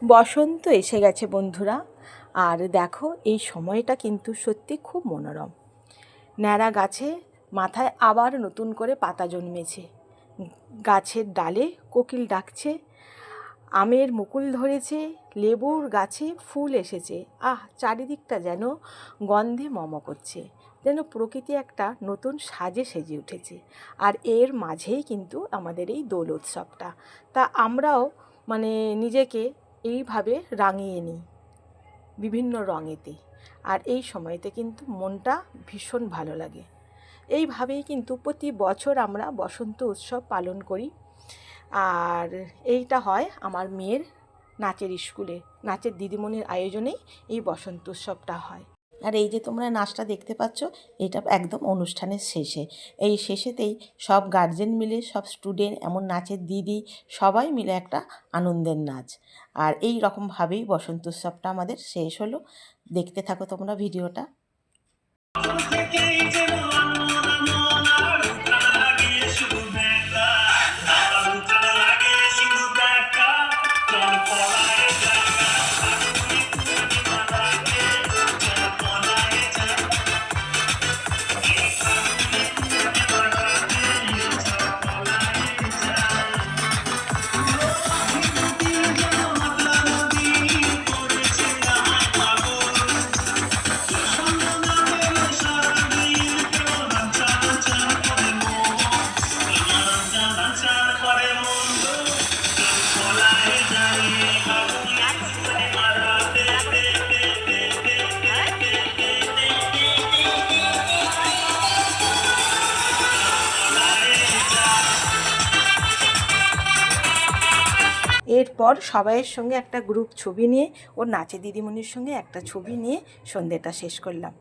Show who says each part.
Speaker 1: বসন্ত এসে গেছে বন্ধুরা। আর দেখো এই সময়টা কিন্তু সত্যি খুব মনোরম। ন্যাড়া গাছে মাথায় আবার নতুন করে পাতা জন্মেছে, গাছের ডালে কোকিল ডাকছে, আমের মুকুল ধরেছে, লেবুর গাছে ফুল এসেছে। চারিদিকটা যেন গন্ধে মম করছে, যেন প্রকৃতি একটা নতুন সাজে সেজে উঠেছে। আর এর মাঝেই কিন্তু আমাদের এই দোল উৎসবটা। তা আমরাও নিজেকে এইভাবে রাঙিয়ে নিই বিভিন্ন রঙেতে। আর এই সময়তে কিন্তু মনটা ভীষণ ভালো লাগে। এইভাবেই কিন্তু প্রতি বছর আমরা বসন্ত উৎসব পালন করি। আর এইটা হয় আমার মেয়ের নাচের স্কুলে, নাচের দিদিমণির আয়োজনেই এই বসন্ত উৎসবটা হয়। আর এই যে তোমরা নাচটা দেখতে পাচ্ছ, এটা একদম অনুষ্ঠানের শেষে, এই শেষেতেই সব গার্জেন মিলে, সব স্টুডেন্ট, এমন নাচের দিদি, সবাই মিলে একটা আনন্দের নাচ। আর এই রকমভাবেই বসন্ত উৎসবটা আমাদের শেষ হলো। দেখতে থাকো তোমরা ভিডিওটা। এরপর সবাইয়ের সঙ্গে একটা গ্রুপ ছবি নিয়ে, ওর নাচে দিদিমণির সঙ্গে একটা ছবি নিয়ে সন্ধ্যেটা শেষ করলাম।